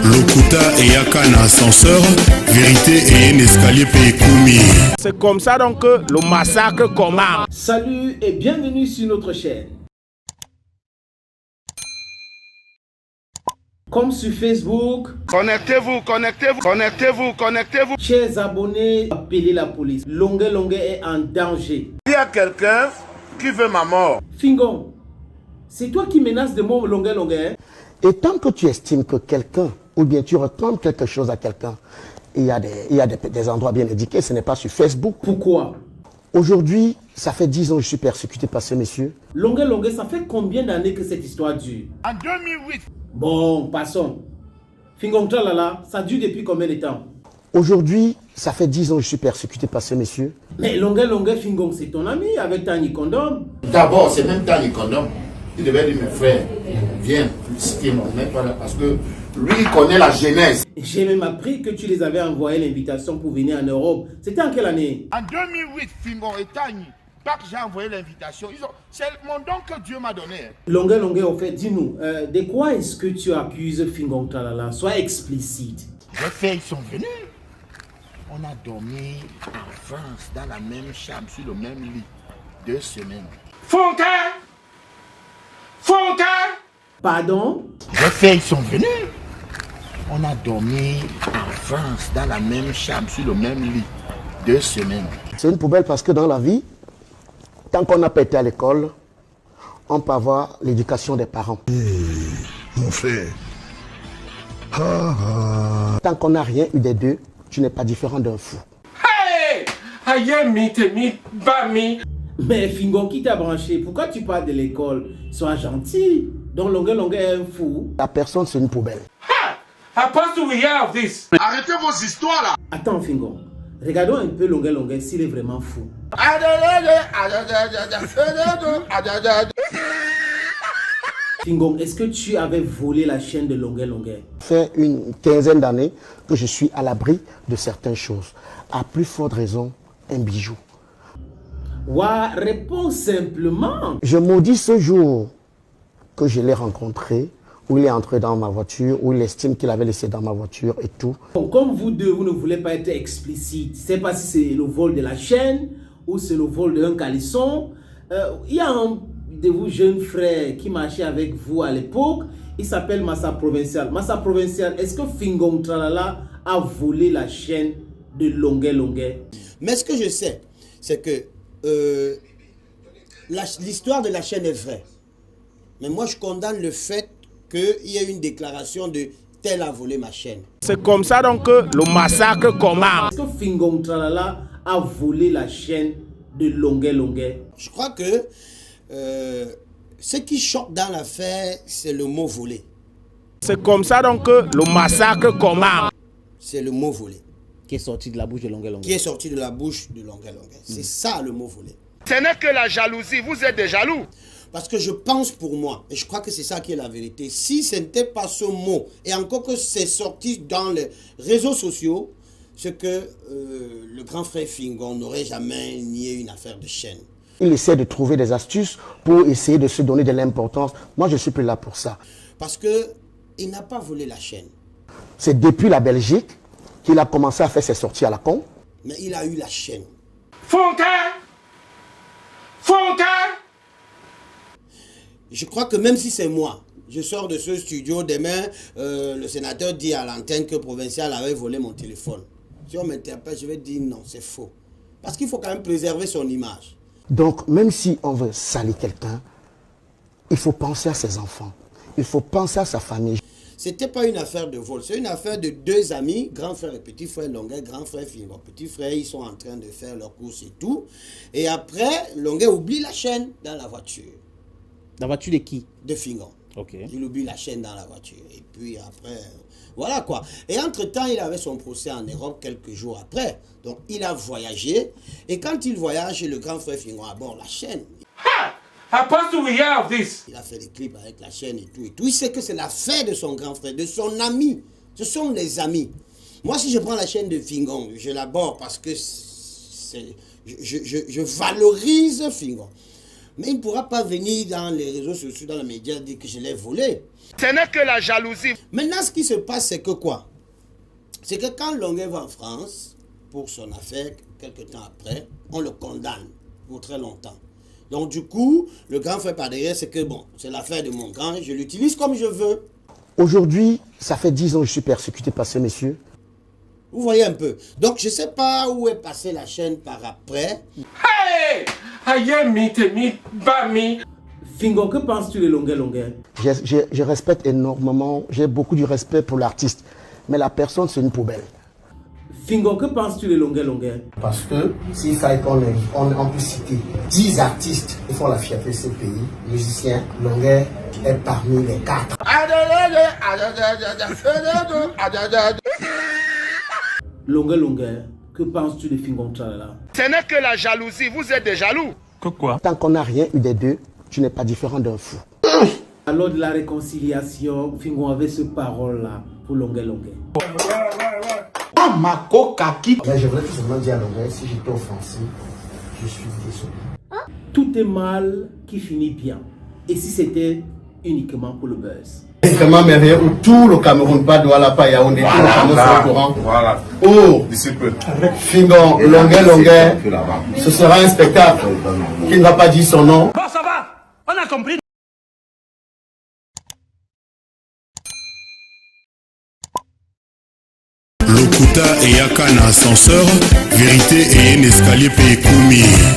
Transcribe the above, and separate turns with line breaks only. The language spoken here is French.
Lokuta et Yakana ascenseur, vérité et un escalier pays Koumi.
C'est comme ça donc que le massacre commence.
Salut et bienvenue sur notre chaîne. Comme sur Facebook,
Connectez-vous, connectez-vous, connectez-vous, connectez-vous.
chers abonnés, appelez la police. Longuet est en danger.
Il y a quelqu'un qui veut ma mort.
Fingon, c'est toi qui menaces de mort Longuet hein?
Et tant que tu estimes que quelqu'un, ou bien tu reclames quelque chose à quelqu'un, il y a des endroits bien indiqués, ce n'est pas sur Facebook.
Pourquoi?
Aujourd'hui, ça fait 10 ans que je suis persécuté par ce monsieur.
Longuet, ça fait combien d'années que cette histoire dure?
En 2008.
Bon, passons. Fingon, là, ça dure depuis combien de temps?
Aujourd'hui, ça fait 10 ans que je suis persécuté par ce monsieur.
Mais Longuet, Fingon, c'est ton ami avec Tani Condom.
D'abord, c'est même Tani Condom. Il devait dire, mes frères, viens, félicitez-moi, même pas là, parce que lui, il connaît la jeunesse.
J'ai même appris que tu les avais envoyé l'invitation pour venir en Europe. C'était en quelle année?
En 2008, Fingon et Tani, pas que j'ai envoyé l'invitation. C'est mon don que Dieu m'a donné.
Longuet, au fait, dis-nous, de quoi est-ce que tu accuses Fingon Tralala? Sois explicite.
Les faits, ils sont venus. On a dormi en France, dans la même chambre, sur le même lit, 2 semaines.
Fontaine!
Pardon?
Les faits, ils sont venus. On a dormi en France, dans la même chambre, sur le même lit, 2 semaines.
C'est une poubelle parce que dans la vie, tant qu'on n'a pas été à l'école, on peut avoir l'éducation des parents.
Mon frère.
Tant qu'on n'a rien eu des deux, tu n'es pas différent d'un fou.
Hey!
Mais Fingon, qui t'a branché? Pourquoi tu parles de l'école? Sois gentil. Donc Longuet est un fou.
La personne, c'est une poubelle.
Arrêtez vos histoires là.
Attends Fingon, regardons un peu Longuet s'il est vraiment fou. Fingon, est-ce que tu avais volé la chaîne de Longuet?
Ça fait une quinzaine d'années que je suis à l'abri de certaines choses. À plus forte raison, un bijou.
Ouah, réponds simplement.
Je maudis ce jour que je l'ai rencontré, où il est entré dans ma voiture, où il estime qu'il avait laissé dans ma voiture et tout.
Bon, comme vous deux, vous ne voulez pas être explicite. Je ne sais pas si c'est le vol de la chaîne ou c'est le vol d'un caleçon. Il y a un de vous jeunes frères qui marchait avec vous à l'époque. Il s'appelle Massa Provincial. Massa Provincial, est-ce que Fingon Tralala a volé la chaîne de Longuet?
Mais ce que je sais, c'est que l'histoire de la chaîne est vraie. Mais moi, je condamne le fait qu'il y ait une déclaration de tel a volé ma chaîne.
C'est comme ça donc que le massacre commence.
Est-ce que Fingon Tralala a volé la chaîne de Longuet?
Je crois que ce qui choque dans l'affaire, c'est le mot volé.
C'est comme ça donc que le massacre commence.
C'est le mot volé.
Qui est sorti de la bouche de Longuet.
Qui est sorti de la bouche de Longuet. C'est ça le mot volé.
Ce n'est que la jalousie. Vous êtes des jaloux.
Parce que je pense pour moi, et je crois que c'est ça qui est la vérité, si ce n'était pas ce mot, et encore que c'est sorti dans les réseaux sociaux, c'est que le grand frère Fingon n'aurait jamais nié une affaire de chaîne.
Il essaie de trouver des astuces pour essayer de se donner de l'importance. Moi, je suis plus là pour ça.
Parce qu'il n'a pas volé la chaîne.
C'est depuis la Belgique qu'il a commencé à faire ses sorties à la con.
Mais il a eu la chaîne.
Fontaine!
Je crois que même si c'est moi, je sors de ce studio, demain, le sénateur dit à l'antenne que Provincial avait volé mon téléphone. Si on m'interpelle, je vais dire non, c'est faux. Parce qu'il faut quand même préserver son image.
Donc, même si on veut salir quelqu'un, il faut penser à ses enfants. Il faut penser à sa famille.
C'était pas une affaire de vol, c'est une affaire de 2 amis, grand frère et petit frère Longuet, grand frère Fingon. Petit frère, ils sont en train de faire leurs courses et tout. Et après, Longuet oublie la chaîne dans la voiture.
La voiture de qui?
De Fingon.
Ok.
Il oublie la chaîne dans la voiture. Et puis après, voilà quoi. Et entre-temps, il avait son procès en Europe quelques jours après. Donc, il a voyagé. Et quand il voyage, le grand frère Fingon aborde la chaîne. Il a fait des clips avec la chaîne et tout. Il sait que c'est l'affaire de son grand frère, de son ami. Ce sont les amis. Moi, si je prends la chaîne de Fingon, je l'aborde parce que je valorise Fingon. Mais il ne pourra pas venir dans les réseaux sociaux, dans les médias, dire que je l'ai volé.
Ce n'est que la jalousie.
Maintenant, ce qui se passe, c'est que quoi? C'est que quand Longuet va en France, pour son affaire, quelques temps après, on le condamne pour très longtemps. Donc du coup, le grand frère par derrière, c'est que bon, c'est l'affaire de mon grand, je l'utilise comme je veux.
Aujourd'hui, ça fait 10 ans que je suis persécuté par ce monsieur.
Vous voyez un peu. Donc je ne sais pas où est passée la chaîne par après.
Hey!
Fingon, que penses-tu de Longuet Longuet?
Je respecte énormément, j'ai beaucoup de respect pour l'artiste. Mais la personne, c'est une poubelle.
Fingon, que penses-tu de Longuet Longuet?
Parce que s'il fallait qu'on peut citer 10 artistes qui font la fierté de ce pays, musiciens, Longuet est parmi les 4.
Longuet Longuet, que penses-tu de Fingon Tralala?
Ce n'est que la jalousie. Vous êtes des jaloux.
Tant qu'on n'a rien eu des deux, tu n'es pas différent d'un fou.
Lors de la réconciliation, Fingon avait ce parole-là pour Longuet Longuet.
Mais je voudrais tout simplement dire à Longuet, si j'étais offensé, je suis désolé.
Tout est mal qui finit bien. Et si c'était uniquement pour le buzz?
C'est vraiment merveilleux où tout le Cameroun, pas Douala, pas Yaoundé, tout le Cameroun sera au courant.
Voilà.
Oh, Fingon, Longuet, ce sera un spectacle qui ne va pas dire son nom.
Bon, ça va, on a compris.
Lokuta et Yaka na ascenseur, vérité et un escalier pays Koumi.